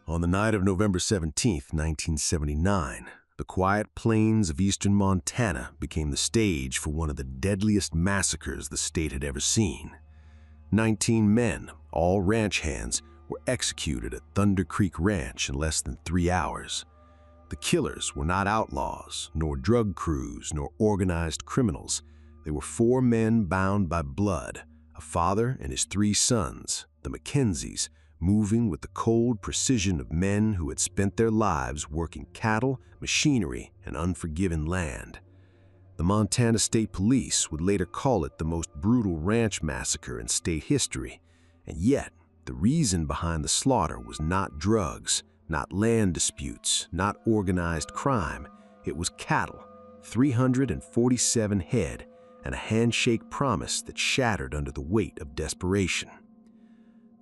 On the night of November 17, 1979, the quiet plains of eastern Montana became the stage for one of the deadliest massacres the state had ever seen. 19 men, all ranch hands, were executed at Thunder Creek Ranch in less than 3 hours. The killers were not outlaws, nor drug crews, nor organized criminals. They were 4 men bound by blood, a father and his 3 sons, the Mackenzies, moving with the cold precision of men who had spent their lives working cattle, machinery, and unforgiven land. The Montana State Police would later call it the most brutal ranch massacre in state history, and yet the reason behind the slaughter was not drugs, not land disputes, not organized crime. It was cattle, 347 head, and a handshake promise that shattered under the weight of desperation.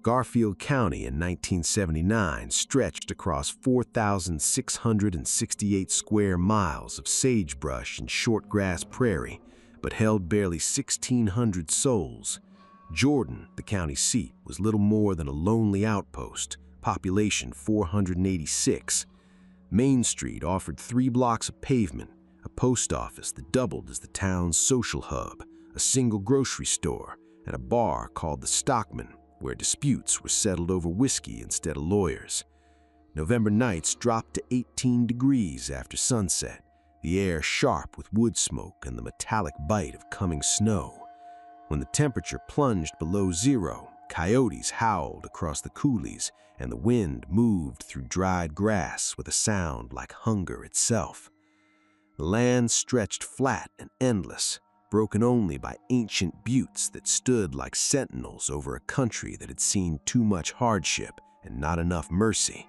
Garfield County in 1979 stretched across 4,668 square miles of sagebrush and shortgrass prairie, but held barely 1,600 souls. Jordan, the county seat, was little more than a lonely outpost, population 486. Main Street offered 3 blocks of pavement, a post office that doubled as the town's social hub, a single grocery store, and a bar called the Stockman, where disputes were settled over whiskey instead of lawyers. November nights dropped to 18 degrees after sunset, the air sharp with wood smoke and the metallic bite of coming snow. When the temperature plunged below zero, coyotes howled across the coulees, and the wind moved through dried grass with a sound like hunger itself. The land stretched flat and endless, broken only by ancient buttes that stood like sentinels over a country that had seen too much hardship and not enough mercy.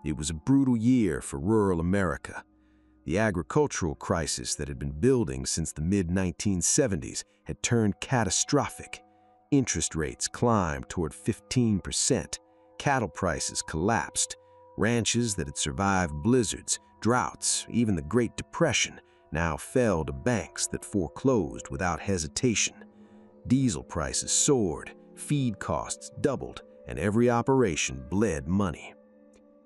It was a brutal year for rural America. The agricultural crisis that had been building since the mid-1970s had turned catastrophic. Interest rates climbed toward 15%, cattle prices collapsed, ranches that had survived blizzards, droughts, even the Great Depression, now fell to banks that foreclosed without hesitation. Diesel prices soared, feed costs doubled, and every operation bled money.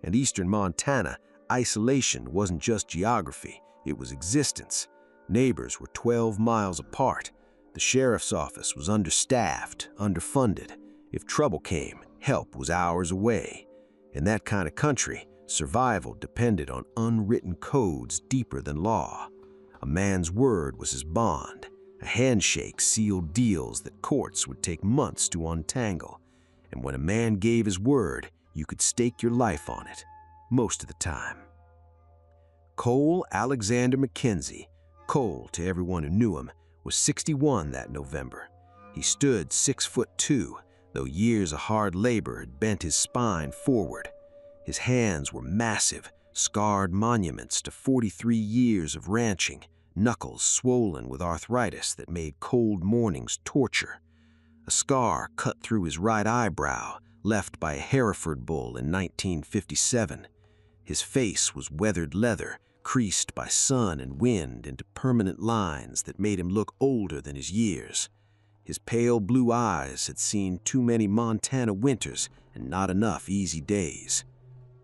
In eastern Montana, isolation wasn't just geography, it was existence. Neighbors were 12 miles apart. The sheriff's office was understaffed, underfunded. If trouble came, help was hours away. In that kind of country, survival depended on unwritten codes deeper than law. A man's word was his bond. A handshake sealed deals that courts would take months to untangle. And when a man gave his word, you could stake your life on it, most of the time. Cole Alexander Mackenzie, Cole to everyone who knew him, was 61 that November. He stood 6'2", though years of hard labor had bent his spine forward. His hands were massive, scarred monuments to 43 years of ranching, knuckles swollen with arthritis that made cold mornings torture. A scar cut through his right eyebrow, left by a Hereford bull in 1957. His face was weathered leather, creased by sun and wind into permanent lines that made him look older than his years. His pale blue eyes had seen too many Montana winters and not enough easy days.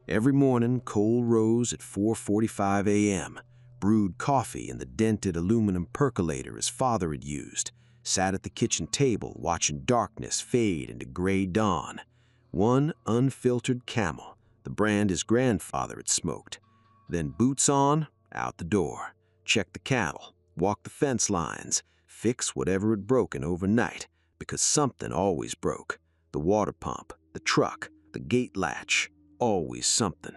Every morning, Cole rose at 4:45 a.m., brewed coffee in the dented aluminum percolator his father had used, sat at the kitchen table watching darkness fade into gray dawn. One unfiltered Camel, the brand his grandfather had smoked. Then boots on, out the door, check the cattle, walk the fence lines, fix whatever had broken overnight, because something always broke. The water pump, the truck, the gate latch, always something.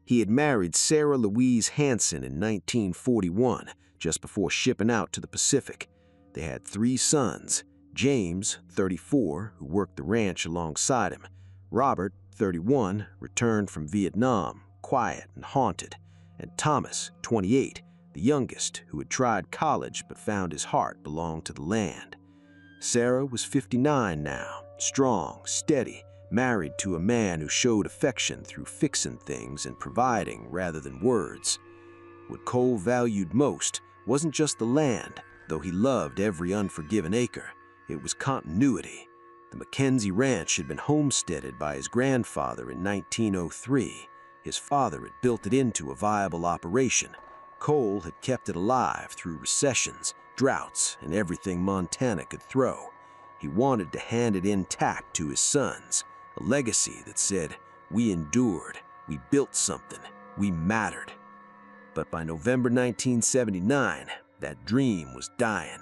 He had married Sarah Louise Hanson in 1941, just before shipping out to the Pacific. They had 3 sons, James, 34, who worked the ranch alongside him, Robert, 31, returned from Vietnam, quiet and haunted, and Thomas, 28, the youngest, who had tried college but found his heart belonged to the land. Sarah was 59 now, strong, steady, married to a man who showed affection through fixing things and providing rather than words. What Cole valued most wasn't just the land, though he loved every unforgiven acre. It was continuity. The Mackenzie Ranch had been homesteaded by his grandfather in 1903. His father had built it into a viable operation. Cole had kept it alive through recessions, droughts, and everything Montana could throw. He wanted to hand it intact to his sons, a legacy that said, "We endured, we built something, we mattered." But by November 1979, that dream was dying.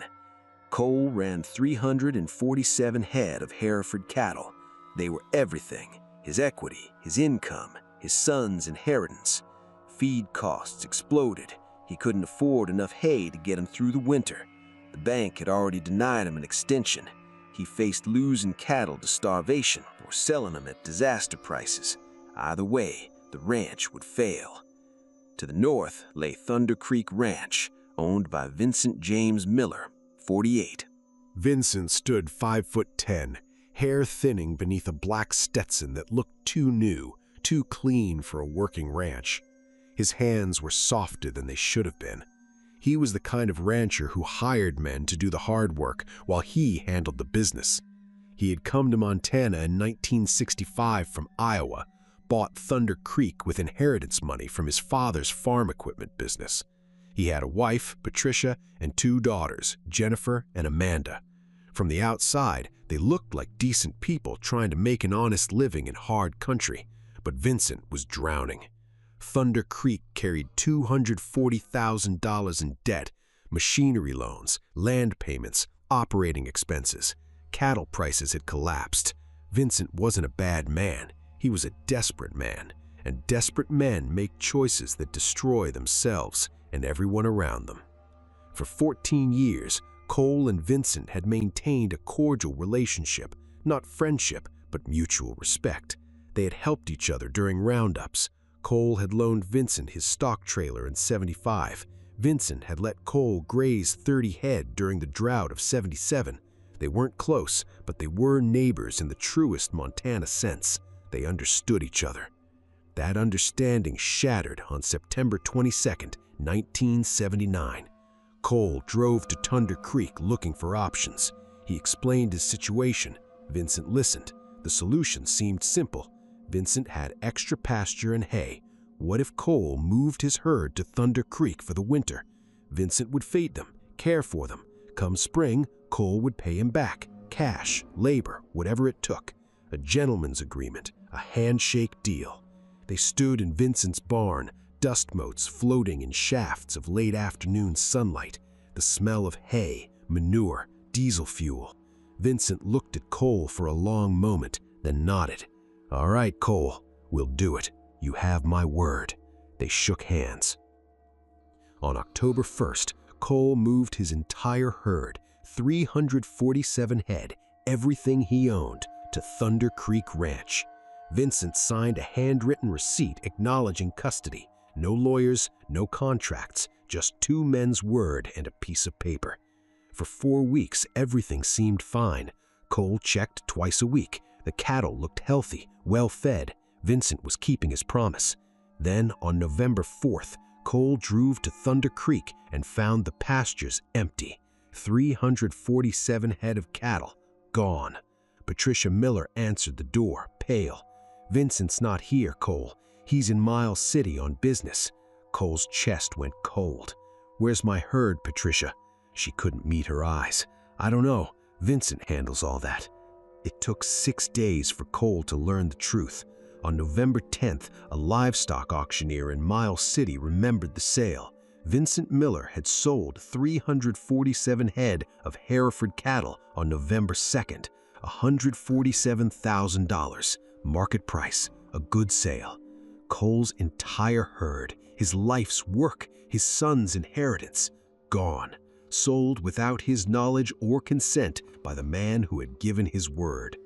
Cole ran 347 head of Hereford cattle. They were everything: his equity, his income, his son's inheritance. Feed costs exploded. He couldn't afford enough hay to get him through the winter. The bank had already denied him an extension. He faced losing cattle to starvation or selling them at disaster prices. Either way, the ranch would fail. To the north lay Thunder Creek Ranch, owned by Vincent James Miller, 48. Vincent stood 5'10", hair thinning beneath a black Stetson that looked too new, too clean for a working ranch. His hands were softer than they should have been. He was the kind of rancher who hired men to do the hard work while he handled the business. He had come to Montana in 1965 from Iowa, bought Thunder Creek with inheritance money from his father's farm equipment business. He had a wife, Patricia, and 2 daughters, Jennifer and Amanda. From the outside, they looked like decent people trying to make an honest living in hard country, but Vincent was drowning. Thunder Creek carried $240,000 in debt, machinery loans, land payments, operating expenses. Cattle prices had collapsed. Vincent wasn't a bad man. He was a desperate man, and desperate men make choices that destroy themselves and everyone around them. For 14 years, Cole and Vincent had maintained a cordial relationship, not friendship, but mutual respect. They had helped each other during roundups. Cole had loaned Vincent his stock trailer in '75. Vincent had let Cole graze 30 head during the drought of '77. They weren't close, but they were neighbors in the truest Montana sense. They understood each other. That understanding shattered on September 22nd, 1979. Cole drove to Thunder Creek looking for options. He explained his situation. Vincent listened. The solution seemed simple. Vincent had extra pasture and hay. What if Cole moved his herd to Thunder Creek for the winter? Vincent would feed them, care for them. Come spring, Cole would pay him back. Cash, labor, whatever it took. A gentleman's agreement, a handshake deal. They stood in Vincent's barn, dust motes floating in shafts of late afternoon sunlight, the smell of hay, manure, diesel fuel. Vincent looked at Cole for a long moment, then nodded. "All right, Cole, we'll do it. You have my word." They shook hands. On October 1st, Cole moved his entire herd, 347 head, everything he owned, to Thunder Creek Ranch. Vincent signed a handwritten receipt acknowledging custody. No lawyers, no contracts, just 2 men's word and a piece of paper. For 4 weeks, everything seemed fine. Cole checked twice a week. The cattle looked healthy, well-fed. Vincent was keeping his promise. Then, on November 4th, Cole drove to Thunder Creek and found the pastures empty. 347 head of cattle, gone. Patricia Miller answered the door, pale. "Vincent's not here, Cole. He's in Miles City on business." Cole's chest went cold. "Where's my herd, Patricia?" She couldn't meet her eyes. "I don't know. Vincent handles all that." It took 6 days for Cole to learn the truth. On November 10th, a livestock auctioneer in Miles City remembered the sale. Vincent Miller had sold 347 head of Hereford cattle on November 2nd, $147,000, market price, a good sale. Cole's entire herd, his life's work, his son's inheritance, gone, sold without his knowledge or consent by the man who had given his word.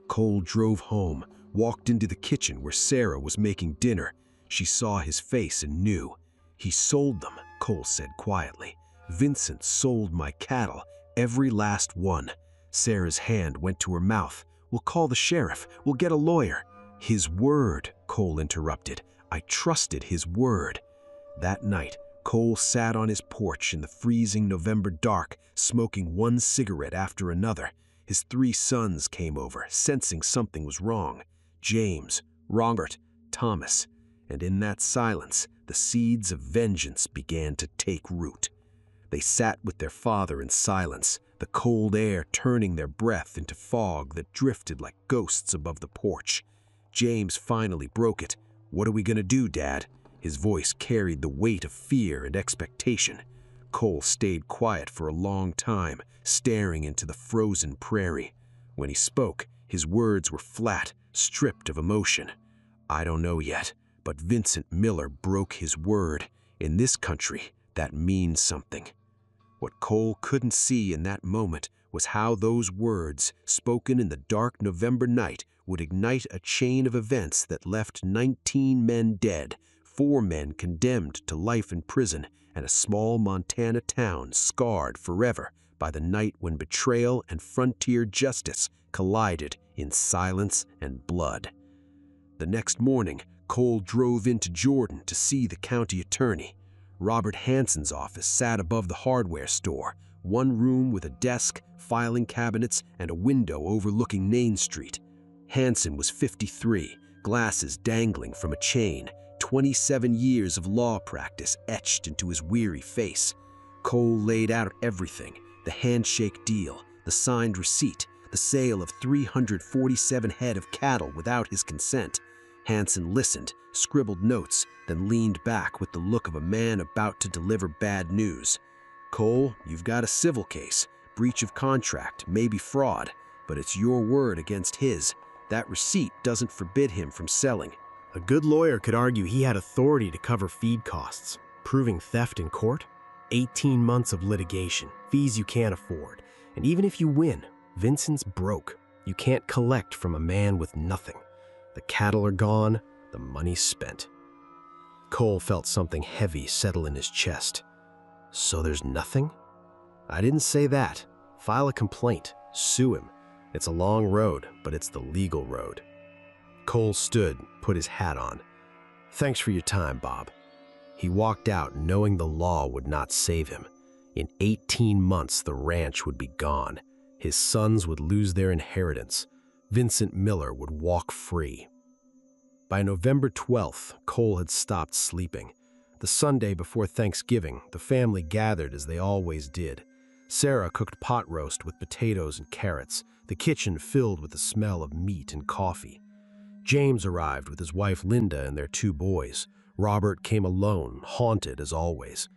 Cole drove home, walked into the kitchen where Sarah was making dinner. She saw his face and knew. "He sold them," Cole said quietly. "Vincent sold my cattle, every last one." Sarah's hand went to her mouth. "We'll call the sheriff. We'll get a lawyer." "His word," Cole interrupted. "I trusted his word." That night, Cole sat on his porch in the freezing November dark, smoking one cigarette after another. His 3 sons came over, sensing something was wrong. James, Robert, Thomas. And in that silence, the seeds of vengeance began to take root. They sat with their father in silence, the cold air turning their breath into fog that drifted like ghosts above the porch. James finally broke it. "What are we going to do, Dad?" His voice carried the weight of fear and expectation. Cole stayed quiet for a long time, staring into the frozen prairie. When he spoke, his words were flat, stripped of emotion. "I don't know yet, but Vincent Miller broke his word. In this country, that means something." What Cole couldn't see in that moment was how those words, spoken in the dark November night, would ignite a chain of events that left 19 men dead, 4 men condemned to life in prison, and a small Montana town scarred forever by the night when betrayal and frontier justice collided in silence and blood. The next morning, Cole drove into Jordan to see the county attorney. Robert Hanson's office sat above the hardware store, one room with a desk, filing cabinets, and a window overlooking Main Street. Hanson was 53, glasses dangling from a chain, 27 years of law practice etched into his weary face. Cole laid out everything: the handshake deal, the signed receipt, the sale of 347 head of cattle without his consent. Hanson listened, scribbled notes, then leaned back with the look of a man about to deliver bad news. "Cole, you've got a civil case, breach of contract, maybe fraud, but it's your word against his. That receipt doesn't forbid him from selling." A good lawyer could argue he had authority to cover feed costs. Proving theft in court? 18 months of litigation, fees you can't afford. And even if you win, Vincent's broke. You can't collect from a man with nothing. The cattle are gone, the money's spent. Cole felt something heavy settle in his chest. "So there's nothing?" "I didn't say that. File a complaint. Sue him. It's a long road, but it's the legal road." Cole stood, put his hat on. "Thanks for your time, Bob." He walked out knowing the law would not save him. In 18 months, the ranch would be gone. His sons would lose their inheritance. Vincent Miller would walk free. By November 12th, Cole had stopped sleeping. The Sunday before Thanksgiving, the family gathered as they always did. Sarah cooked pot roast with potatoes and carrots, the kitchen filled with the smell of meat and coffee. James arrived with his wife Linda and their 2 boys. Robert came alone, haunted as always.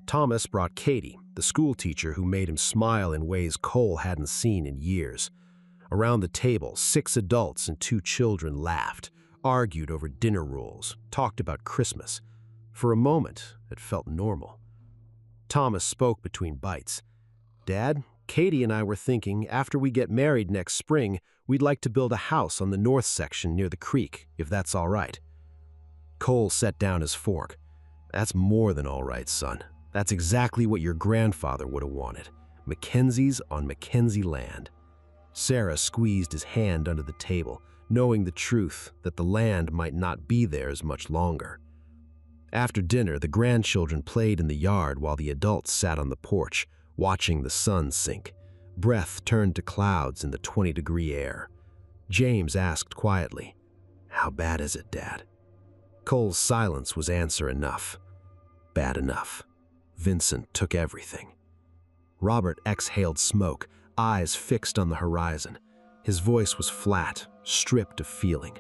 Thomas brought Katie, the school teacher who made him smile in ways Cole hadn't seen in years. Around the table, 6 adults and 2 children laughed, argued over dinner rules, talked about Christmas. For a moment, it felt normal. Thomas spoke between bites. "Dad, Katie and I were thinking after we get married next spring, we'd like to build a house on the north section near the creek, if that's all right." Cole set down his fork. "That's more than all right, son. That's exactly what your grandfather would have wanted. Mackenzie's on Mackenzie land." Sarah squeezed his hand under the table, knowing the truth that the land might not be theirs much longer. After dinner, the grandchildren played in the yard while the adults sat on the porch, watching the sun sink. Breath turned to clouds in the 20-degree air. James asked quietly, "How bad is it, Dad?" Cole's silence was answer enough. Bad enough. Vincent took everything. Robert exhaled smoke, eyes fixed on the horizon. His voice was flat, stripped of feeling.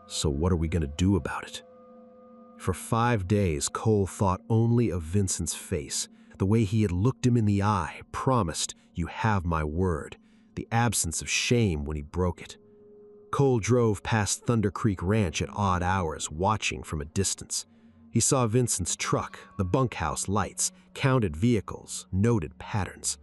"So what are we going to do about it?" For 5 days, Cole thought only of Vincent's face, the way he had looked him in the eye, promised, "You have my word," the absence of shame when he broke it. Cole drove past Thunder Creek Ranch at odd hours, watching from a distance. He saw Vincent's truck, the bunkhouse lights, counted vehicles, noted patterns.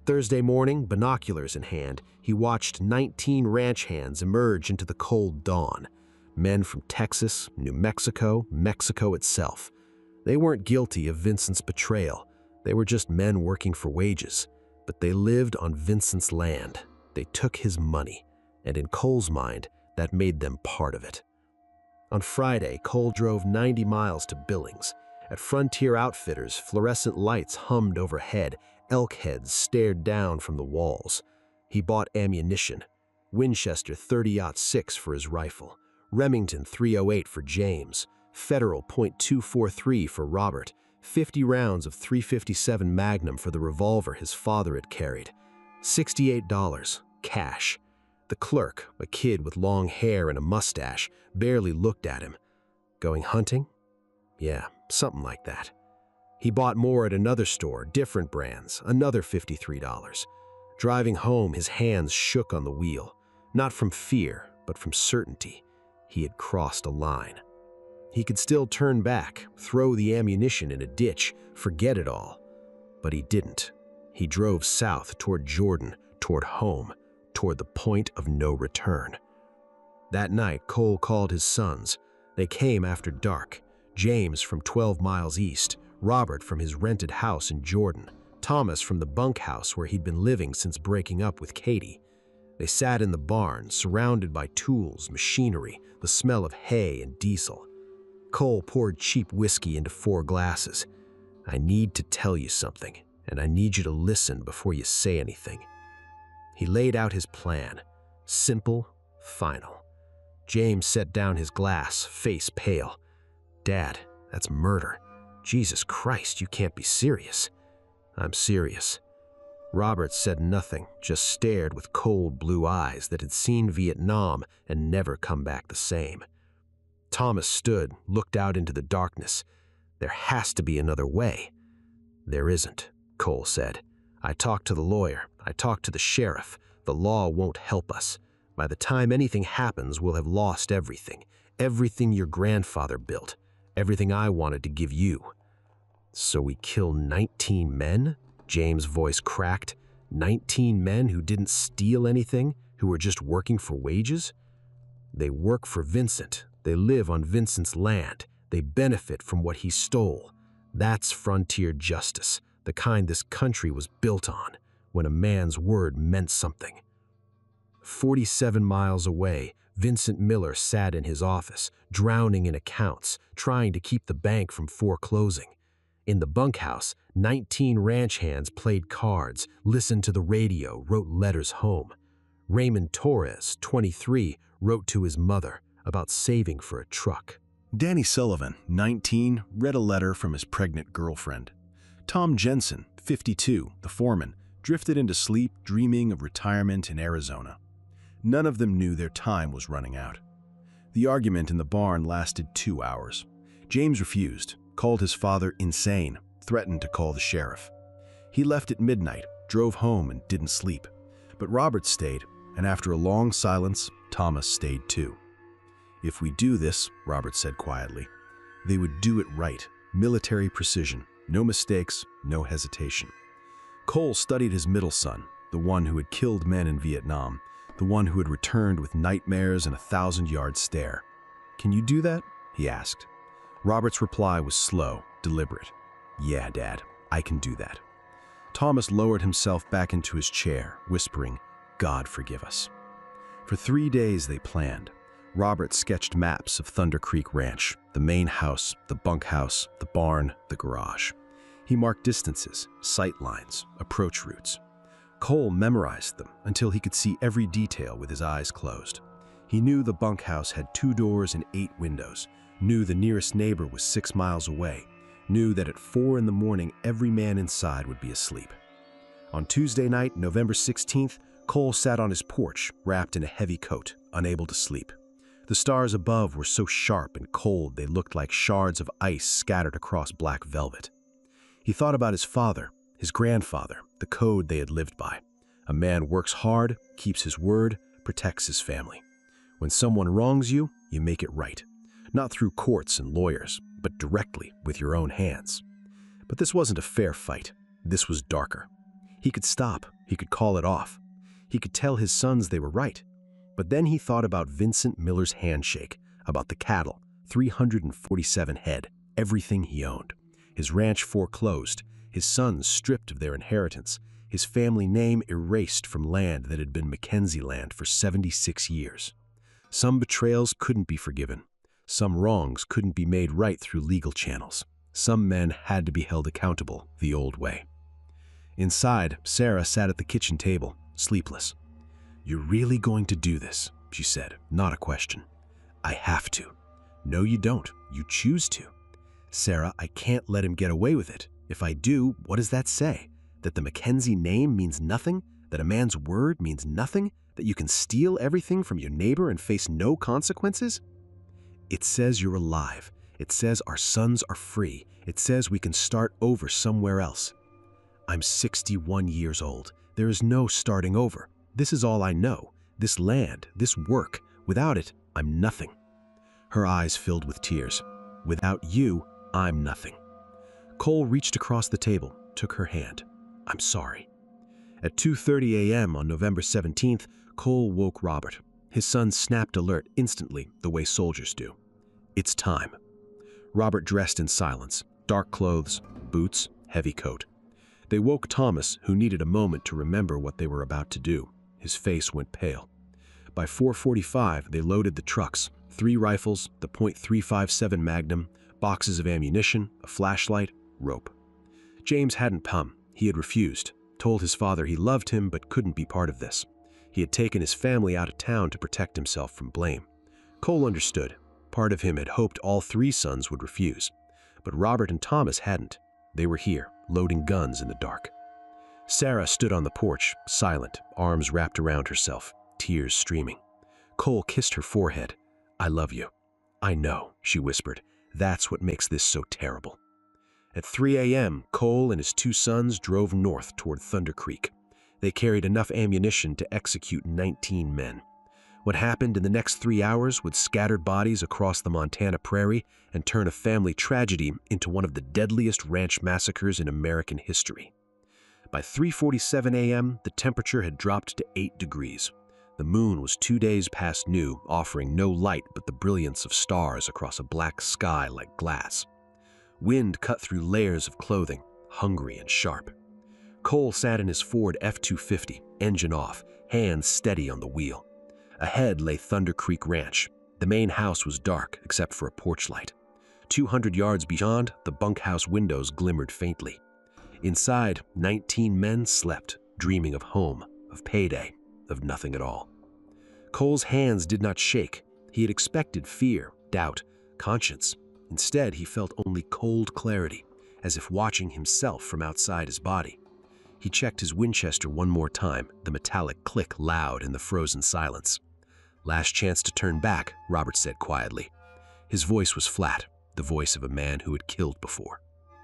Thursday morning, binoculars in hand, he watched 19 ranch hands emerge into the cold dawn. Men from Texas, New Mexico, Mexico itself. They weren't guilty of Vincent's betrayal. They were just men working for wages. But they lived on Vincent's land. They took his money. And in Cole's mind, that made them part of it. On Friday, Cole drove 90 miles to Billings. At Frontier Outfitters, fluorescent lights hummed overhead. Elk heads stared down from the walls. He bought ammunition, Winchester 30-06 for his rifle, Remington 308 for James, Federal .243 for Robert, 50 rounds of .357 Magnum for the revolver his father had carried, $68, cash. The clerk, a kid with long hair and a mustache, barely looked at him. Going hunting? Yeah, something like that. He bought more at another store, different brands, another $53. Driving home, his hands shook on the wheel, not from fear, but from certainty. He had crossed a line. He could still turn back, throw the ammunition in a ditch, forget it all. But he didn't. He drove south toward Jordan, toward home, toward the point of no return. That night, Cole called his sons. They came after dark. James from 12 miles east, Robert from his rented house in Jordan, Thomas from the bunkhouse where he'd been living since breaking up with Katie. They sat in the barn, surrounded by tools, machinery, the smell of hay and diesel. Cole poured cheap whiskey into 4 glasses. I need to tell you something, and I need you to listen before you say anything. He laid out his plan, simple, final. James set down his glass, face pale. Dad, that's murder. Jesus Christ, you can't be serious. I'm serious. Robert said nothing, just stared with cold blue eyes that had seen Vietnam and never come back the same. Thomas stood, looked out into the darkness. There has to be another way. There isn't, Cole said. I talked to the lawyer. I talked to the sheriff. The law won't help us. By the time anything happens, we'll have lost everything. Everything your grandfather built. Everything I wanted to give you. So we kill 19 men? James' voice cracked. 19 men who didn't steal anything, who were just working for wages? They work for Vincent. They live on Vincent's land. They benefit from what he stole. That's frontier justice, the kind this country was built on, when a man's word meant something. 47 miles away, Vincent Miller sat in his office, drowning in accounts, trying to keep the bank from foreclosing. In the bunkhouse, 19 ranch hands played cards, listened to the radio, wrote letters home. Raymond Torres, 23, wrote to his mother about saving for a truck. Danny Sullivan, 19, read a letter from his pregnant girlfriend. Tom Jensen, 52, the foreman, drifted into sleep dreaming of retirement in Arizona. None of them knew their time was running out. The argument in the barn lasted 2 hours. James refused, called his father insane, threatened to call the sheriff. He left at midnight, drove home, and didn't sleep. But Robert stayed, and after a long silence, Thomas stayed too. If we do this, Robert said quietly, they would do it right, military precision, no mistakes, no hesitation. Cole studied his middle son, the one who had killed men in Vietnam, the one who had returned with nightmares and a 1,000-yard stare. Can you do that? He asked. Robert's reply was slow, deliberate. Yeah, Dad, I can do that. Thomas lowered himself back into his chair, whispering, God forgive us. For 3 days they planned. Robert sketched maps of Thunder Creek Ranch, the main house, the bunkhouse, the barn, the garage. He marked distances, sight lines, approach routes. Cole memorized them until he could see every detail with his eyes closed. He knew the bunkhouse had 2 doors and 8 windows, knew the nearest neighbor was 6 miles away, knew that at 4 in the morning every man inside would be asleep. On Tuesday night, November 16th, Cole sat on his porch, wrapped in a heavy coat, unable to sleep. The stars above were so sharp and cold they looked like shards of ice scattered across black velvet. He thought about his father, his grandfather, the code they had lived by. A man works hard, keeps his word, protects his family. When someone wrongs you, you make it right. Not through courts and lawyers, but directly with your own hands. But this wasn't a fair fight. This was darker. He could stop. He could call it off. He could tell his sons they were right. But then he thought about Vincent Miller's handshake, about the cattle, 347 head, everything he owned. His ranch foreclosed, his sons stripped of their inheritance, his family name erased from land that had been Mackenzie land for 76 years. Some betrayals couldn't be forgiven. Some wrongs couldn't be made right through legal channels. Some men had to be held accountable the old way. Inside, Sarah sat at the kitchen table, sleepless. "You're really going to do this," she said, not a question. "I have to." "No, you don't. You choose to." "Sarah, I can't let him get away with it. If I do, what does that say? That the Mackenzie name means nothing? That a man's word means nothing? That you can steal everything from your neighbor and face no consequences?" "It says you're alive. It says our sons are free. It says we can start over somewhere else." "I'm 61 years old. There is no starting over. This is all I know. This land, this work. Without it, I'm nothing." Her eyes filled with tears. "Without you, I'm nothing." Cole reached across the table, took her hand. "I'm sorry." At 2:30 a.m. on November 17th, Cole woke Robert. His son snapped alert instantly, the way soldiers do. "It's time." Robert dressed in silence, dark clothes, boots, heavy coat. They woke Thomas, who needed a moment to remember what they were about to do. His face went pale. By 4:45, they loaded the trucks, 3 rifles, the .357 Magnum, boxes of ammunition, a flashlight, rope. James hadn't come. He had refused, told his father he loved him but couldn't be part of this. He had taken his family out of town to protect himself from blame. Cole understood. Part of him had hoped all 3 sons would refuse. But Robert and Thomas hadn't. They were here, loading guns in the dark. Sarah stood on the porch, silent, arms wrapped around herself, tears streaming. Cole kissed her forehead. "I love you." "I know," she whispered. "That's what makes this so terrible." At 3 a.m., Cole and his 2 sons drove north toward Thunder Creek. They carried enough ammunition to execute 19 men. What happened in the next 3 hours would scatter bodies across the Montana prairie and turn a family tragedy into one of the deadliest ranch massacres in American history. By 3:47 a.m., the temperature had dropped to 8 degrees. The moon was 2 days past new, offering no light but the brilliance of stars across a black sky like glass. Wind cut through layers of clothing, hungry and sharp. Cole sat in his Ford F-250, engine off, hands steady on the wheel. Ahead lay Thunder Creek Ranch. The main house was dark, except for a porch light. 200 yards beyond, the bunkhouse windows glimmered faintly. Inside, 19 men slept, dreaming of home, of payday, of nothing at all. Cole's hands did not shake. He had expected fear, doubt, conscience. Instead, he felt only cold clarity, as if watching himself from outside his body. He checked his Winchester one more time, the metallic click loud in the frozen silence. "Last chance to turn back," Robert said quietly. His voice was flat, the voice of a man who had killed before.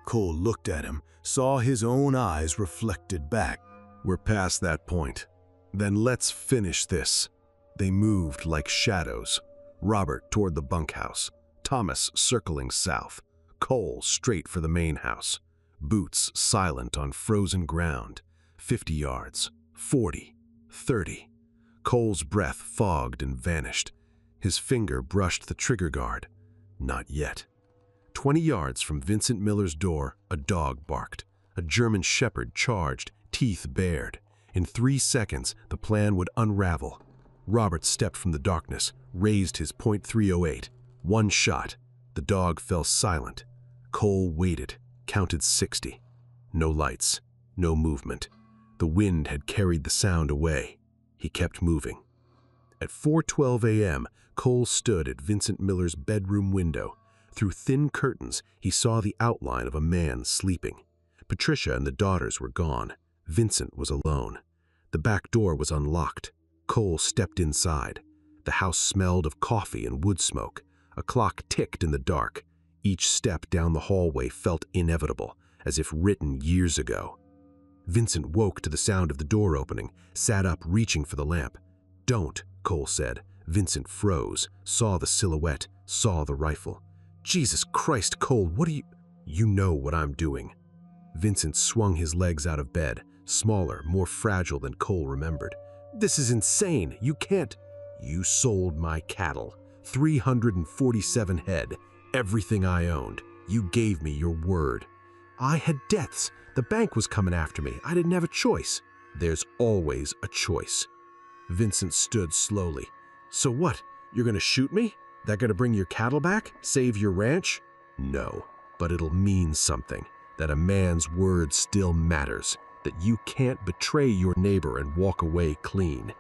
Cole looked at him, saw his own eyes reflected back. "We're past that point. Then let's finish this." They moved like shadows. Robert toward the bunkhouse, Thomas circling south, Cole straight for the main house. Boots silent on frozen ground. 50 yards, 40, 30. Cole's breath fogged and vanished. His finger brushed the trigger guard. Not yet. 20 yards from Vincent Miller's door, a dog barked. A German shepherd charged, teeth bared. In 3 seconds, the plan would unravel. Robert stepped from the darkness, raised his .308. 1 shot. The dog fell silent. Cole waited, counted 60. No lights, no movement. The wind had carried the sound away. He kept moving. At 4:12 a.m., Cole stood at Vincent Miller's bedroom window. Through thin curtains, he saw the outline of a man sleeping. Patricia and the daughters were gone. Vincent was alone. The back door was unlocked. Cole stepped inside. The house smelled of coffee and wood smoke. A clock ticked in the dark. Each step down the hallway felt inevitable, as if written years ago. Vincent woke to the sound of the door opening, sat up reaching for the lamp. "Don't," Cole said. Vincent froze, saw the silhouette, saw the rifle. "Jesus Christ, Cole, what are you—" "You know what I'm doing." Vincent swung his legs out of bed, smaller, more fragile than Cole remembered. "This is insane. You can't—" "You sold my cattle. 347 head. Everything I owned. You gave me your word." "I had debts. The bank was coming after me. I didn't have a choice." "There's always a choice." Vincent stood slowly. "So what? You're gonna shoot me? That gonna bring your cattle back? Save your ranch?" "No, but it'll mean something. That a man's word still matters. That you can't betray your neighbor and walk away clean."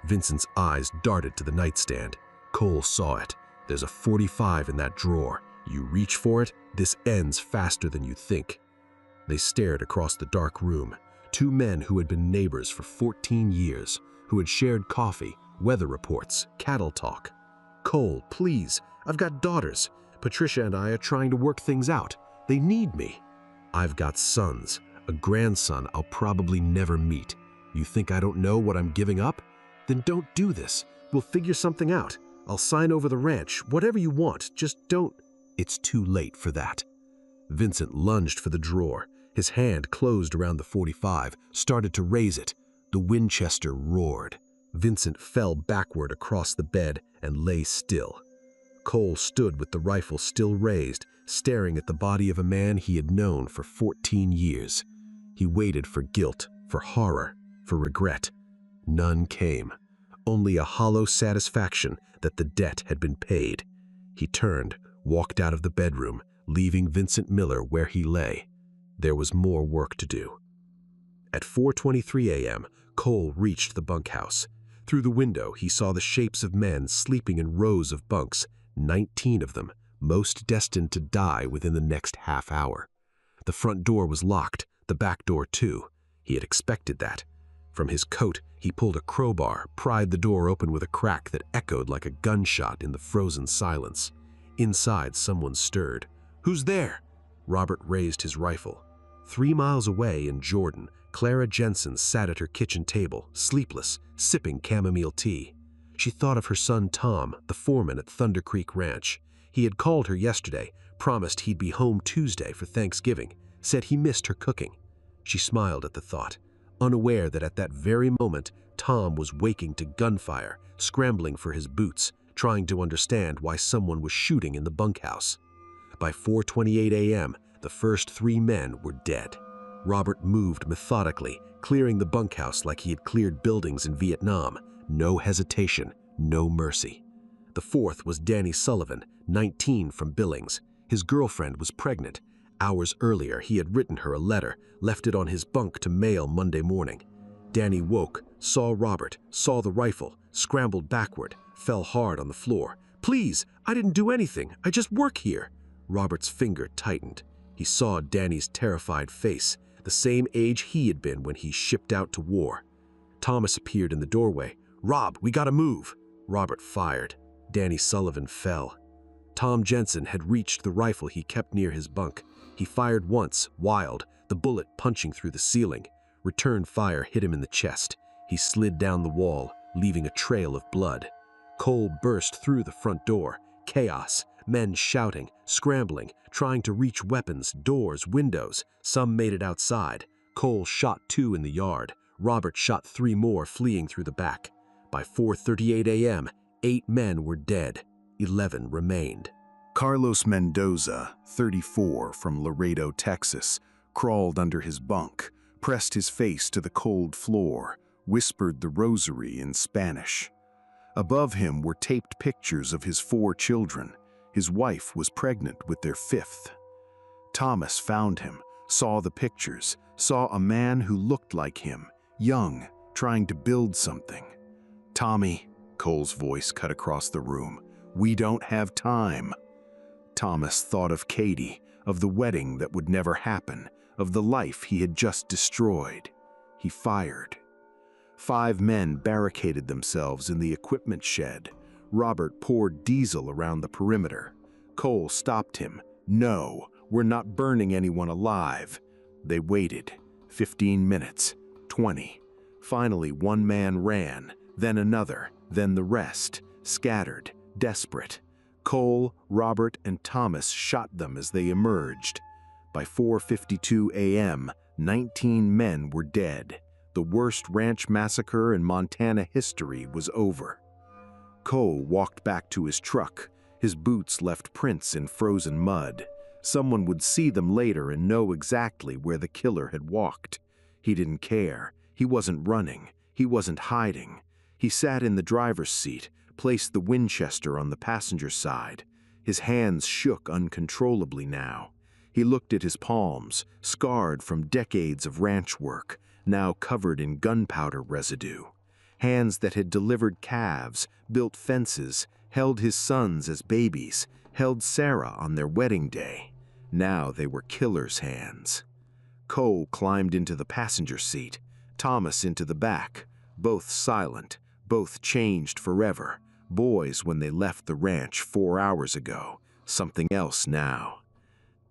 Vincent's eyes darted to the nightstand. Cole saw it. There's a .45 in that drawer. You reach for it, this ends faster than you think. They stared across the dark room. Two men who had been neighbors for 14 years, who had shared coffee, weather reports, cattle talk. Cole, please, I've got daughters. Patricia and I are trying to work things out. They need me. I've got sons, a grandson I'll probably never meet. You think I don't know what I'm giving up? Then don't do this. We'll figure something out. I'll sign over the ranch, whatever you want, just don't. It's too late for that. Vincent lunged for the drawer. His hand closed around the .45, started to raise it. The Winchester roared. Vincent fell backward across the bed and lay still. Cole stood with the rifle still raised, staring at the body of a man he had known for 14 years. He waited for guilt, for horror, for regret. None came. Only a hollow satisfaction that the debt had been paid. He turned, walked out of the bedroom, leaving Vincent Miller where he lay. There was more work to do. At 4:23 a.m., Cole reached the bunkhouse. Through the window, he saw the shapes of men sleeping in rows of bunks, 19 of them, most destined to die within the next half hour. The front door was locked, the back door too. He had expected that. From his coat, he pulled a crowbar, pried the door open with a crack that echoed like a gunshot in the frozen silence. Inside, someone stirred. "Who's there?" Robert raised his rifle. 3 miles away in Jordan, Clara Jensen sat at her kitchen table, sleepless, sipping chamomile tea. She thought of her son Tom, the foreman at Thunder Creek Ranch. He had called her yesterday, promised he'd be home Tuesday for Thanksgiving, said he missed her cooking. She smiled at the thought, unaware that at that very moment, Tom was waking to gunfire, scrambling for his boots, trying to understand why someone was shooting in the bunkhouse. By 4:28 a.m., the first 3 men were dead. Robert moved methodically, clearing the bunkhouse like he had cleared buildings in Vietnam. No hesitation, no mercy. The 4th was Danny Sullivan, 19, from Billings. His girlfriend was pregnant. Hours earlier, he had written her a letter, left it on his bunk to mail Monday morning. Danny woke, saw Robert, saw the rifle, scrambled backward, fell hard on the floor. "Please, I didn't do anything. I just work here." Robert's finger tightened. He saw Danny's terrified face, the same age he had been when he shipped out to war. Thomas appeared in the doorway. "Rob, we gotta move." Robert fired. Danny Sullivan fell. Tom Jensen had reached the rifle he kept near his bunk. He fired once, wild, the bullet punching through the ceiling. Return fire hit him in the chest. He slid down the wall, leaving a trail of blood. Cole burst through the front door. Chaos. Men shouting, scrambling, trying to reach weapons, doors, windows. Some made it outside. Cole shot 2 in the yard. Robert shot 3 more fleeing through the back. By 4:38 a.m., 8 men were dead. 11 remained. Carlos Mendoza, 34, from Laredo, Texas, crawled under his bunk, pressed his face to the cold floor, whispered the rosary in Spanish. Above him were taped pictures of his 4 children. His wife was pregnant with their 5th. Thomas found him, saw the pictures, saw a man who looked like him, young, trying to build something. "Tommy," Cole's voice cut across the room, "we don't have time." Thomas thought of Katie, of the wedding that would never happen, of the life he had just destroyed. He fired. 5 men barricaded themselves in the equipment shed. Robert poured diesel around the perimeter. Cole stopped him. "No, we're not burning anyone alive." They waited. 15 minutes, 20. Finally, one man ran, then another, then the rest, scattered, desperate. Cole, Robert, and Thomas shot them as they emerged. By 4:52 a.m., 19 men were dead. The worst ranch massacre in Montana history was over. Cole walked back to his truck. His boots left prints in frozen mud. Someone would see them later and know exactly where the killer had walked. He didn't care. He wasn't running. He wasn't hiding. He sat in the driver's seat, placed the Winchester on the passenger side. His hands shook uncontrollably now. He looked at his palms, scarred from decades of ranch work, now covered in gunpowder residue. Hands that had delivered calves, built fences, held his sons as babies, held Sarah on their wedding day. Now they were killers' hands. Cole climbed into the passenger seat, Thomas into the back, both silent, both changed forever. Boys when they left the ranch 4 hours ago, something else now.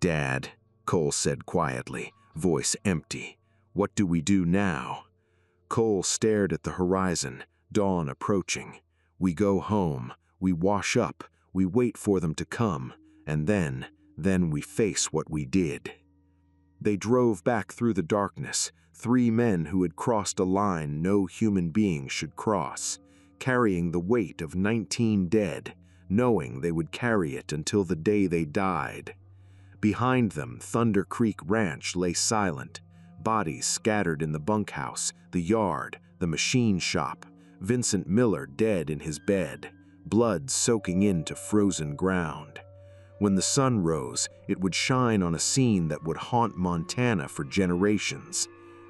"Dad," Cole said quietly, voice empty, "what do we do now?" Cole stared at the horizon, dawn approaching. "We go home, we wash up, we wait for them to come, and then we face what we did." They drove back through the darkness, 3 men who had crossed a line no human being should cross, carrying the weight of 19 dead, knowing they would carry it until the day they died. Behind them, Thunder Creek Ranch lay silent, bodies scattered in the bunkhouse, the yard, the machine shop, Vincent Miller dead in his bed, blood soaking into frozen ground. When the sun rose, it would shine on a scene that would haunt Montana for generations.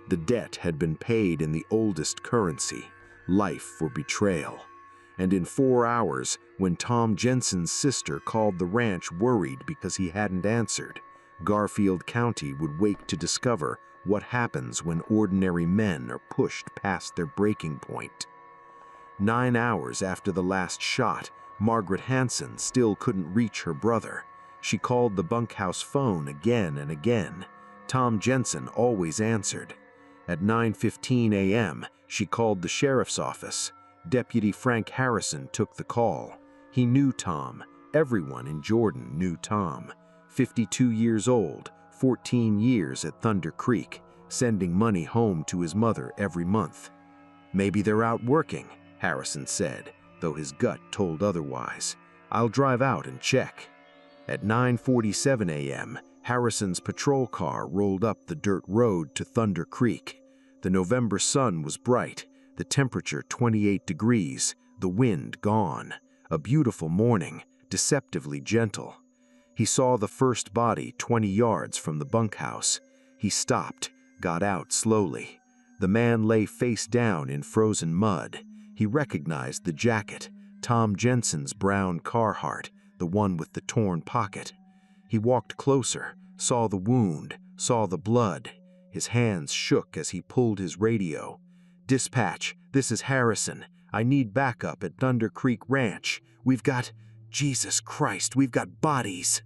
The debt had been paid in the oldest currency, life for betrayal. And in 4 hours, when Tom Jensen's sister called the ranch worried because he hadn't answered, Garfield County would wake to discover what happens when ordinary men are pushed past their breaking point. 9 hours after the last shot, Margaret Hanson still couldn't reach her brother. She called the bunkhouse phone again and again. Tom Jensen always answered. At 9:15 a.m., she called the sheriff's office. Deputy Frank Harrison took the call. He knew Tom. Everyone in Jordan knew Tom. 52 years old, 14 years at Thunder Creek, sending money home to his mother every month. "Maybe they're out working," Harrison said, though his gut told otherwise. "I'll drive out and check." At 9:47 a.m., Harrison's patrol car rolled up the dirt road to Thunder Creek. The November sun was bright, the temperature 28 degrees, the wind gone. A beautiful morning, deceptively gentle. He saw the first body 20 yards from the bunkhouse. He stopped, got out slowly. The man lay face down in frozen mud. He recognized the jacket, Tom Jensen's brown Carhartt, the one with the torn pocket. He walked closer, saw the wound, saw the blood. His hands shook as he pulled his radio. "Dispatch, this is Harrison. I need backup at Thunder Creek Ranch. Jesus Christ, we've got bodies."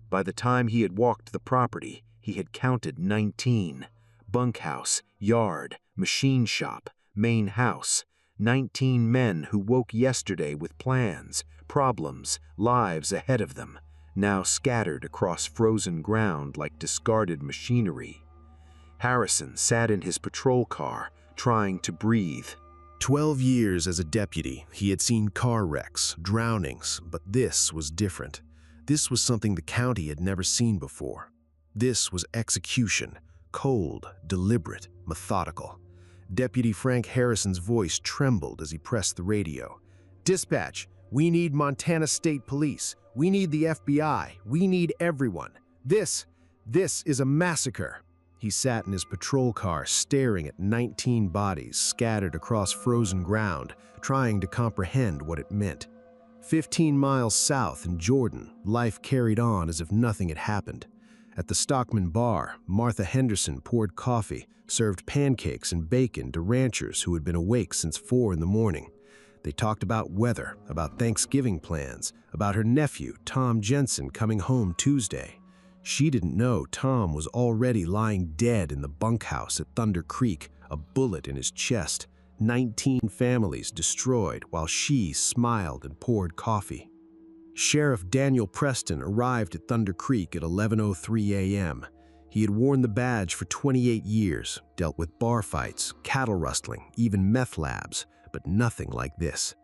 By the time he had walked the property, he had counted 19. Bunkhouse, yard, machine shop, main house. 19 men who woke yesterday with plans, problems, lives ahead of them, now scattered across frozen ground like discarded machinery. Harrison sat in his patrol car, trying to breathe. 12 years as a deputy, he had seen car wrecks, drownings, but this was different. This was something the county had never seen before. This was execution, cold, deliberate, methodical. Deputy Frank Harrison's voice trembled as he pressed the radio. "Dispatch, we need Montana State Police. We need the FBI. We need everyone. This is a massacre." He sat in his patrol car staring at 19 bodies scattered across frozen ground, trying to comprehend what it meant. 15 miles south in Jordan, life carried on as if nothing had happened. At the Stockman Bar, Martha Henderson poured coffee, served pancakes and bacon to ranchers who had been awake since 4 in the morning. They talked about weather, about Thanksgiving plans, about her nephew, Tom Jensen, coming home Tuesday. She didn't know Tom was already lying dead in the bunkhouse at Thunder Creek, a bullet in his chest. 19 families destroyed while she smiled and poured coffee. Sheriff Daniel Preston arrived at Thunder Creek at 11:03 a.m. He had worn the badge for 28 years, dealt with bar fights, cattle rustling, even meth labs, but nothing like this.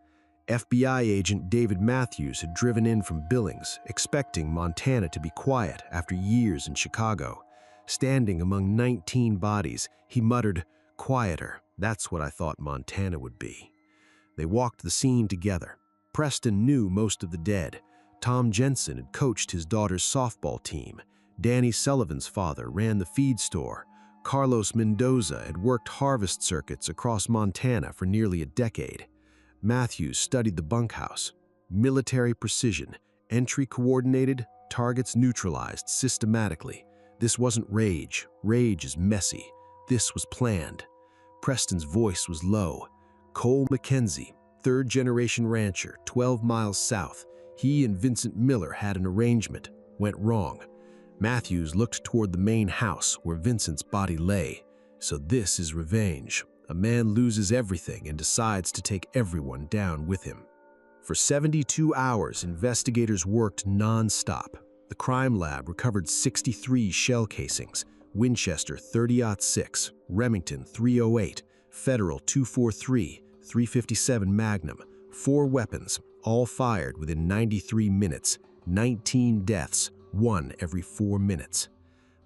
FBI agent David Matthews had driven in from Billings, expecting Montana to be quiet after years in Chicago. Standing among 19 bodies, he muttered, "Quieter, that's what I thought Montana would be." They walked the scene together. Preston knew most of the dead. Tom Jensen had coached his daughter's softball team. Danny Sullivan's father ran the feed store. Carlos Mendoza had worked harvest circuits across Montana for nearly a decade. Matthews studied the bunkhouse. Military precision, entry coordinated, targets neutralized systematically. This wasn't rage. Rage is messy. This was planned. Preston's voice was low. Cole McKenzie, third-generation rancher, 12 miles south. He and Vincent Miller had an arrangement. Went wrong. Matthews looked toward the main house where Vincent's body lay. So this is revenge. A man loses everything and decides to take everyone down with him. For 72 hours, investigators worked non-stop. The crime lab recovered 63 shell casings, Winchester 30-06, Remington 308, Federal 243, 357 Magnum, 4 weapons, all fired within 93 minutes, 19 deaths, 1 every 4 minutes.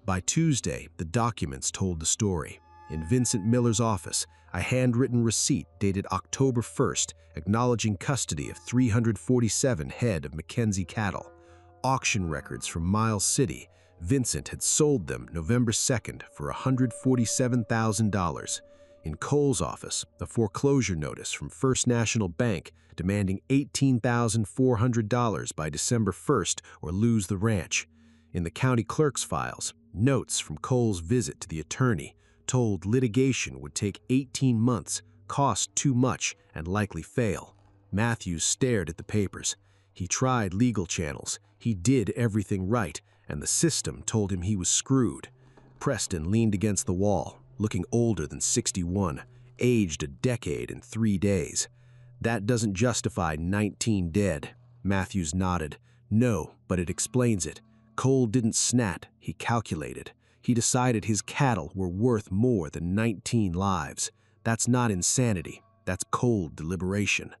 By Tuesday, the documents told the story. In Vincent Miller's office, a handwritten receipt dated October 1st acknowledging custody of 347 head of McKenzie cattle. Auction records from Miles City. Vincent had sold them November 2nd for $147,000. In Cole's office, a foreclosure notice from First National Bank demanding $18,400 by December 1st or lose the ranch. In the county clerk's files, notes from Cole's visit to the attorney told litigation would take 18 months, cost too much, and likely fail. Matthews stared at the papers. He tried legal channels. He did everything right, and the system told him he was screwed. Preston leaned against the wall, looking older than 61, aged a decade in 3 days. That doesn't justify 19 dead. Matthews nodded. No, but it explains it. Cole didn't snap, he calculated. He decided his cattle were worth more than 19 lives. That's not insanity, that's cold deliberation.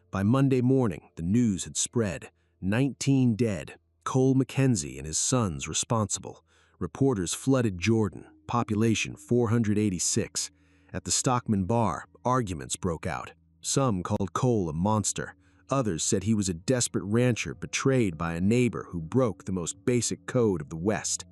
By Monday morning, the news had spread. 19 dead. Cole McKenzie and his sons responsible. Reporters flooded Jordan, population 486. At the Stockman bar, arguments broke out. Some called Cole a monster. Others said he was a desperate rancher betrayed by a neighbor who broke the most basic code of the West.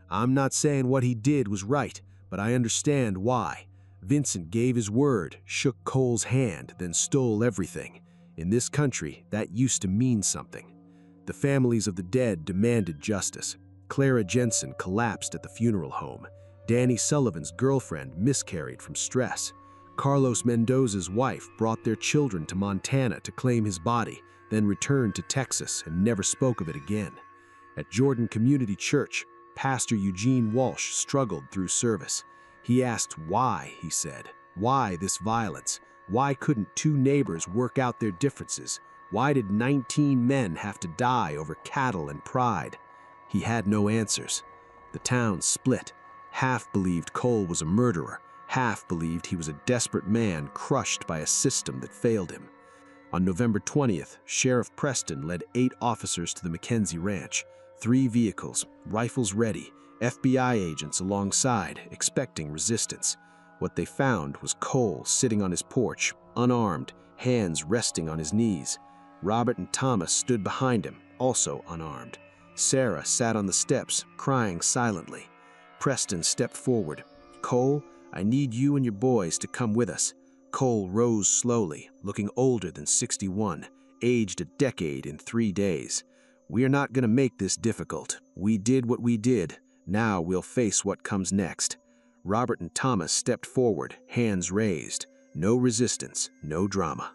I'm not saying what he did was right, but I understand why. Vincent gave his word, shook Cole's hand, then stole everything. In this country, that used to mean something. The families of the dead demanded justice. Clara Jensen collapsed at the funeral home. Danny Sullivan's girlfriend miscarried from stress. Carlos Mendoza's wife brought their children to Montana to claim his body, then returned to Texas and never spoke of it again. At Jordan Community Church, Pastor Eugene Walsh struggled through service. He asked why, he said. Why this violence? Why couldn't 2 neighbors work out their differences? Why did 19 men have to die over cattle and pride? He had no answers. The town split. Half believed Cole was a murderer. Half believed he was a desperate man crushed by a system that failed him. On November 20th, Sheriff Preston led 8 officers to the McKenzie Ranch. 3 vehicles, rifles ready, FBI agents alongside, expecting resistance. What they found was Cole sitting on his porch, unarmed, hands resting on his knees. Robert and Thomas stood behind him, also unarmed. Sarah sat on the steps, crying silently. Preston stepped forward. Cole, I need you and your boys to come with us. Cole rose slowly, looking older than 61, aged a decade in 3 days. We are not going to make this difficult. We did what we did. Now we'll face what comes next. Robert and Thomas stepped forward, hands raised. No resistance, no drama.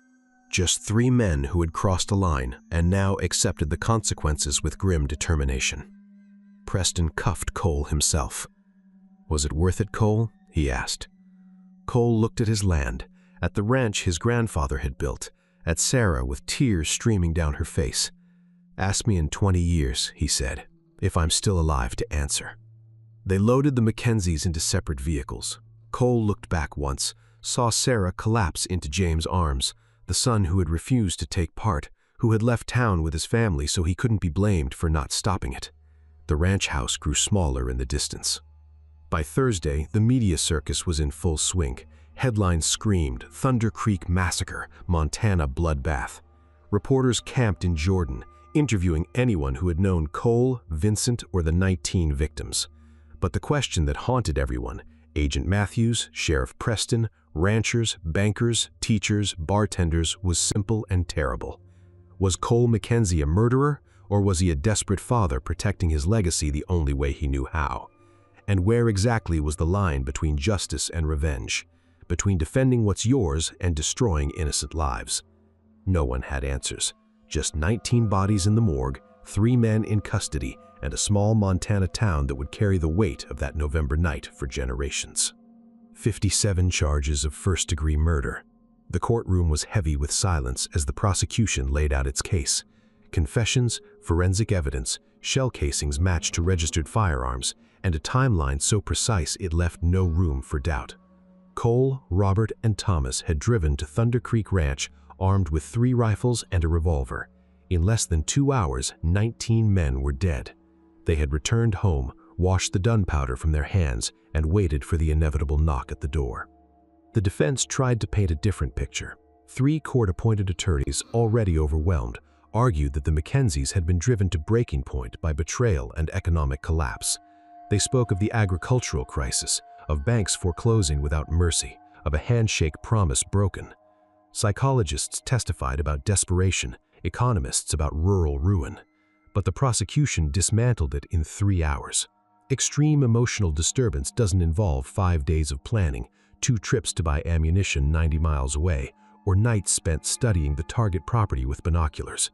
Just 3 men who had crossed a line and now accepted the consequences with grim determination. Preston cuffed Cole himself. Was it worth it, Cole? He asked. Cole looked at his land, at the ranch his grandfather had built, at Sarah with tears streaming down her face. Ask me in 20 years, he said, if I'm still alive to answer. They loaded the Mackenzies into separate vehicles. Cole looked back once, saw Sarah collapse into James' arms, the son who had refused to take part, who had left town with his family so he couldn't be blamed for not stopping it. The ranch house grew smaller in the distance. By Thursday, the media circus was in full swing. Headlines screamed, Thunder Creek Massacre, Montana Bloodbath. Reporters camped in Jordan, interviewing anyone who had known Cole, Vincent, or the 19 victims. But the question that haunted everyone, Agent Matthews, Sheriff Preston, ranchers, bankers, teachers, bartenders was simple and terrible. Was Cole Mackenzie a murderer, or was he a desperate father protecting his legacy the only way he knew how? And where exactly was the line between justice and revenge, between defending what's yours and destroying innocent lives? No one had answers. Just 19 bodies in the morgue, 3 men in custody, and a small Montana town that would carry the weight of that November night for generations. 57 charges of first-degree murder. The courtroom was heavy with silence as the prosecution laid out its case. Confessions, forensic evidence, shell casings matched to registered firearms, and a timeline so precise it left no room for doubt. Cole, Robert, and Thomas had driven to Thunder Creek Ranch armed with 3 rifles and a revolver. In less than 2 hours, 19 men were dead. They had returned home, washed the gunpowder from their hands, and waited for the inevitable knock at the door. The defense tried to paint a different picture. 3 court-appointed attorneys, already overwhelmed, argued that the Mackenzies had been driven to breaking point by betrayal and economic collapse. They spoke of the agricultural crisis, of banks foreclosing without mercy, of a handshake promise broken. Psychologists testified about desperation, economists about rural ruin. But the prosecution dismantled it in 3 hours. Extreme emotional disturbance doesn't involve 5 days of planning, 2 trips to buy ammunition 90 miles away, or nights spent studying the target property with binoculars.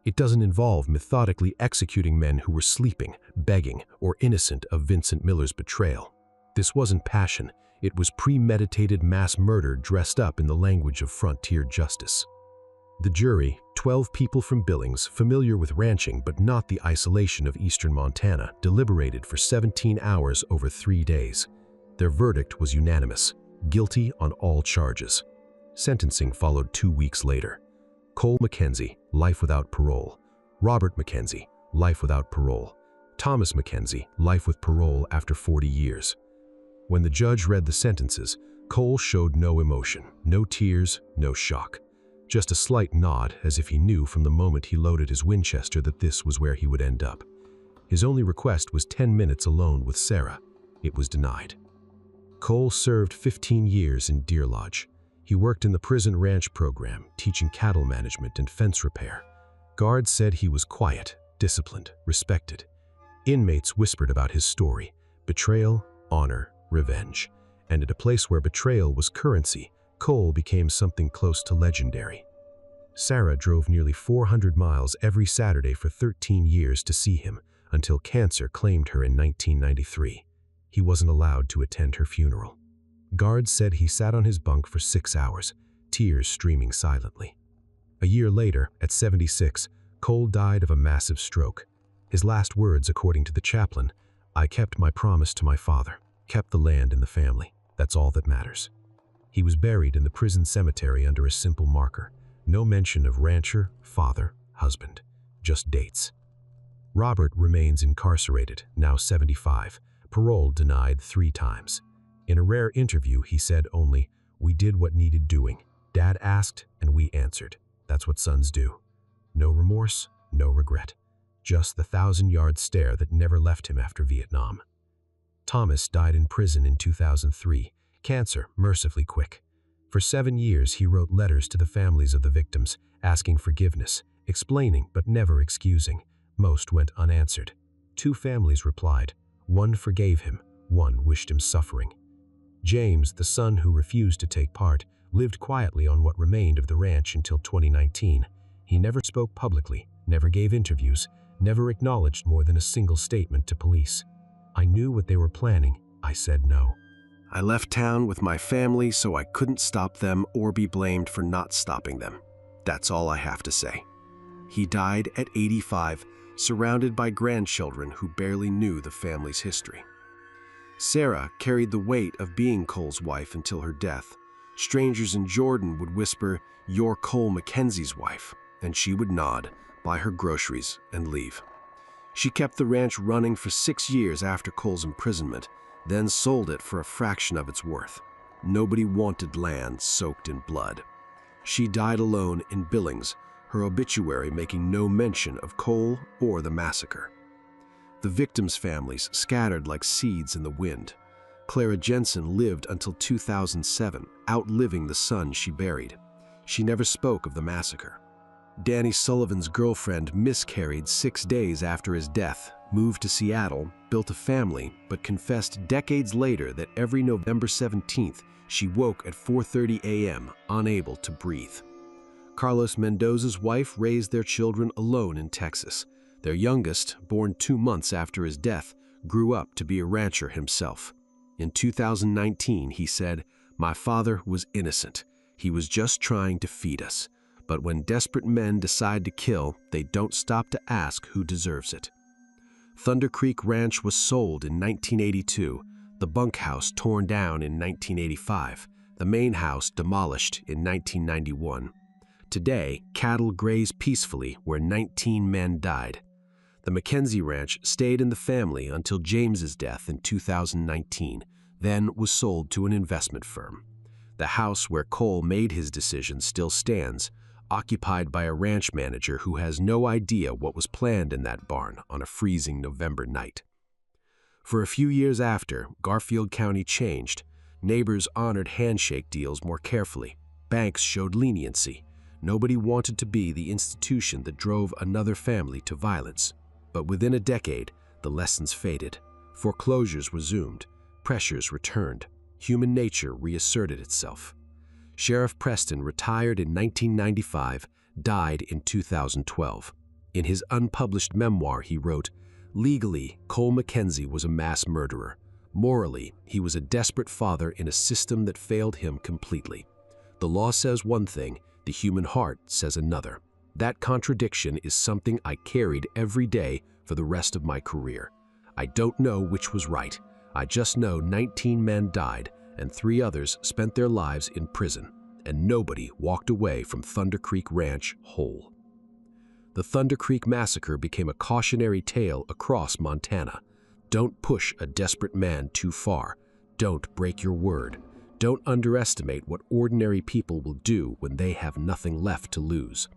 It doesn't involve methodically executing men who were sleeping, begging, or innocent of Vincent Miller's betrayal. This wasn't passion, it was premeditated mass murder dressed up in the language of frontier justice. The jury, 12 people from Billings, familiar with ranching but not the isolation of eastern Montana, deliberated for 17 hours over 3 days. Their verdict was unanimous, guilty on all charges. Sentencing followed 2 weeks later. Cole Mackenzie, life without parole. Robert Mackenzie, life without parole. Thomas Mackenzie, life with parole after 40 years. When the judge read the sentences, Cole showed no emotion, no tears, no shock. Just a slight nod, as if he knew from the moment he loaded his Winchester that this was where he would end up. His only request was 10 minutes alone with Sarah. It was denied. Cole served 15 years in Deer Lodge. He worked in the prison ranch program, teaching cattle management and fence repair. Guards said he was quiet, disciplined, respected. Inmates whispered about his story: betrayal, honor, revenge. And at a place where betrayal was currency, Cole became something close to legendary. Sarah drove nearly 400 miles every Saturday for 13 years to see him, until cancer claimed her in 1993. He wasn't allowed to attend her funeral. Guards said he sat on his bunk for 6 hours, tears streaming silently. A year later, at 76, Cole died of a massive stroke. His last words, according to the chaplain, "I kept my promise to my father, kept the land in the family. That's all that matters." He was buried in the prison cemetery under a simple marker. No mention of rancher, father, husband, just dates. Robert remains incarcerated, now 75, parole denied 3 times. In a rare interview, he said only, "We did what needed doing. Dad asked, and we answered. That's what sons do." No remorse, no regret. Just the 1,000-yard stare that never left him after Vietnam. Thomas died in prison in 2003. Cancer, mercifully quick. For 7 years, he wrote letters to the families of the victims, asking forgiveness, explaining but never excusing. Most went unanswered. 2 families replied. One forgave him, one wished him suffering. James, the son who refused to take part, lived quietly on what remained of the ranch until 2019. He never spoke publicly, never gave interviews, never acknowledged more than a single statement to police. "I knew what they were planning. I said no. I left town with my family so I couldn't stop them or be blamed for not stopping them. That's all I have to say." He died at 85, surrounded by grandchildren who barely knew the family's history. Sarah carried the weight of being Cole's wife until her death. Strangers in Jordan would whisper, "You're Cole Mackenzie's wife," and she would nod, buy her groceries, and leave. She kept the ranch running for 6 years after Cole's imprisonment, then sold it for a fraction of its worth. Nobody wanted land soaked in blood. She died alone in Billings, her obituary making no mention of Cole or the massacre. The victims' families scattered like seeds in the wind. Clara Jensen lived until 2007, outliving the son she buried. She never spoke of the massacre. Danny Sullivan's girlfriend miscarried 6 days after his death, moved to Seattle, built a family, but confessed decades later that every November 17th, she woke at 4:30 a.m., unable to breathe. Carlos Mendoza's wife raised their children alone in Texas. Their youngest, born 2 months after his death, grew up to be a rancher himself. In 2019, he said, "My father was innocent. He was just trying to feed us. But when desperate men decide to kill, they don't stop to ask who deserves it." Thunder Creek Ranch was sold in 1982, the bunkhouse torn down in 1985, the main house demolished in 1991. Today, cattle graze peacefully where 19 men died. The Mackenzie Ranch stayed in the family until James's death in 2019, then was sold to an investment firm. The house where Cole made his decision still stands, occupied by a ranch manager who has no idea what was planned in that barn on a freezing November night. For a few years after, Garfield County changed. Neighbors honored handshake deals more carefully. Banks showed leniency. Nobody wanted to be the institution that drove another family to violence. But within a decade, the lessons faded. Foreclosures resumed. Pressures returned. Human nature reasserted itself. Sheriff Preston retired in 1995, died in 2012. In his unpublished memoir, he wrote, "Legally, Cole Mackenzie was a mass murderer. Morally, he was a desperate father in a system that failed him completely. The law says one thing, the human heart says another. That contradiction is something I carried every day for the rest of my career. I don't know which was right. I just know 19 men died and 3 others spent their lives in prison, and nobody walked away from Thunder Creek Ranch whole." The Thunder Creek Massacre became a cautionary tale across Montana. Don't push a desperate man too far. Don't break your word. Don't underestimate what ordinary people will do when they have nothing left to lose.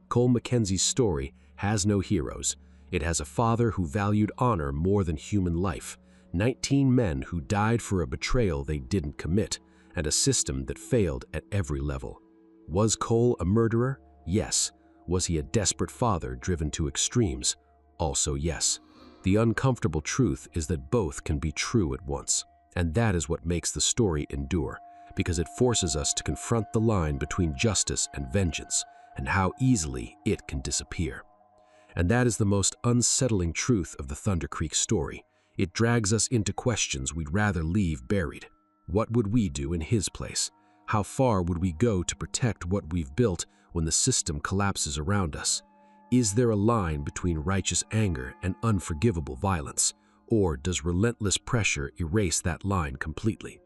Cole Mackenzie's story has no heroes. It has a father who valued honor more than human life, 19 men who died for a betrayal they didn't commit, and a system that failed at every level. Was Cole a murderer? Yes. Was he a desperate father driven to extremes? Also yes. The uncomfortable truth is that both can be true at once, and that is what makes the story endure, because it forces us to confront the line between justice and vengeance, and how easily it can disappear. And that is the most unsettling truth of the Thunder Creek story. It drags us into questions we'd rather leave buried. What would we do in his place? How far would we go to protect what we've built when the system collapses around us? Is there a line between righteous anger and unforgivable violence, or does relentless pressure erase that line completely?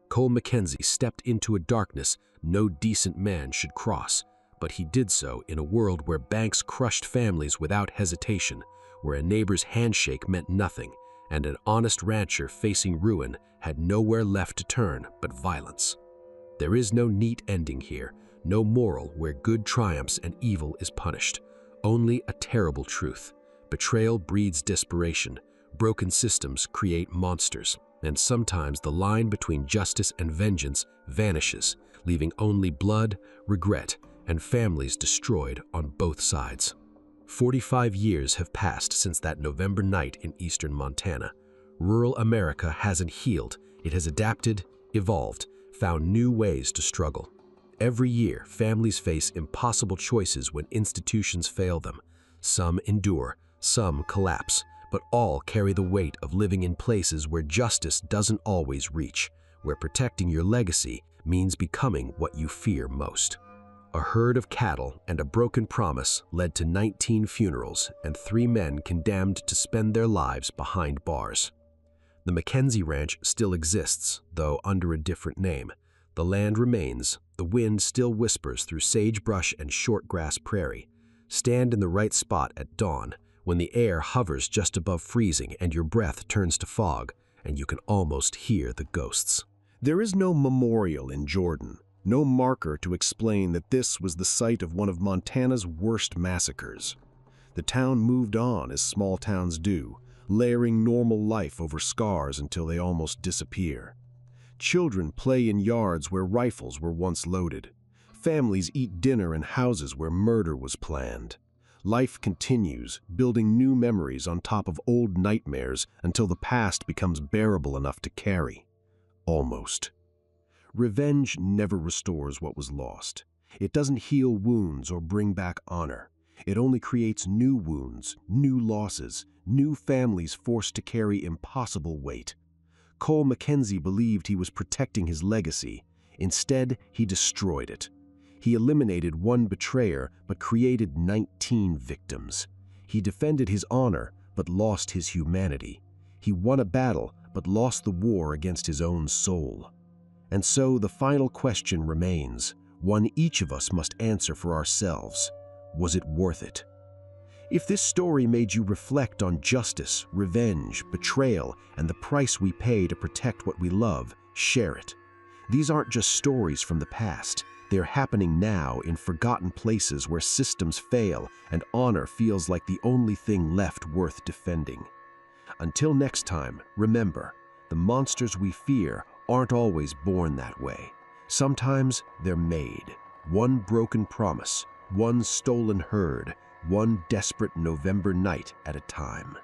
Cole Mackenzie stepped into a darkness no decent man should cross, but he did so in a world where banks crushed families without hesitation, where a neighbor's handshake meant nothing, and an honest rancher facing ruin had nowhere left to turn but violence. There is no neat ending here, no moral where good triumphs and evil is punished, only a terrible truth. Betrayal breeds desperation, broken systems create monsters, and sometimes the line between justice and vengeance vanishes, leaving only blood, regret, and families destroyed on both sides. 45 years have passed since that November night in eastern Montana. Rural America hasn't healed. It has adapted, evolved, found new ways to struggle. Every year, families face impossible choices when institutions fail them. Some endure, some collapse, but all carry the weight of living in places where justice doesn't always reach, where protecting your legacy means becoming what you fear most. A herd of cattle and a broken promise led to 19 funerals and 3 men condemned to spend their lives behind bars. The Mackenzie Ranch still exists, though under a different name. The land remains, the wind still whispers through sagebrush and shortgrass prairie. Stand in the right spot at dawn, when the air hovers just above freezing and your breath turns to fog, and you can almost hear the ghosts. There is no memorial in Jordan, no marker to explain that this was the site of one of Montana's worst massacres. The town moved on as small towns do, layering normal life over scars until they almost disappear. Children play in yards where rifles were once loaded. Families eat dinner in houses where murder was planned. Life continues, building new memories on top of old nightmares until the past becomes bearable enough to carry. Almost. Revenge never restores what was lost. It doesn't heal wounds or bring back honor. It only creates new wounds, new losses, new families forced to carry impossible weight. Cole Mackenzie believed he was protecting his legacy. Instead, he destroyed it. He eliminated one betrayer but created 19 victims. He defended his honor but lost his humanity. He won a battle but lost the war against his own soul. And so the final question remains, one each of us must answer for ourselves. Was it worth it? If this story made you reflect on justice, revenge, betrayal, and the price we pay to protect what we love, share it. These aren't just stories from the past. They're happening now in forgotten places where systems fail and honor feels like the only thing left worth defending. Until next time, remember, the monsters we fear aren't always born that way. Sometimes they're made. One broken promise, one stolen herd, one desperate November night at a time.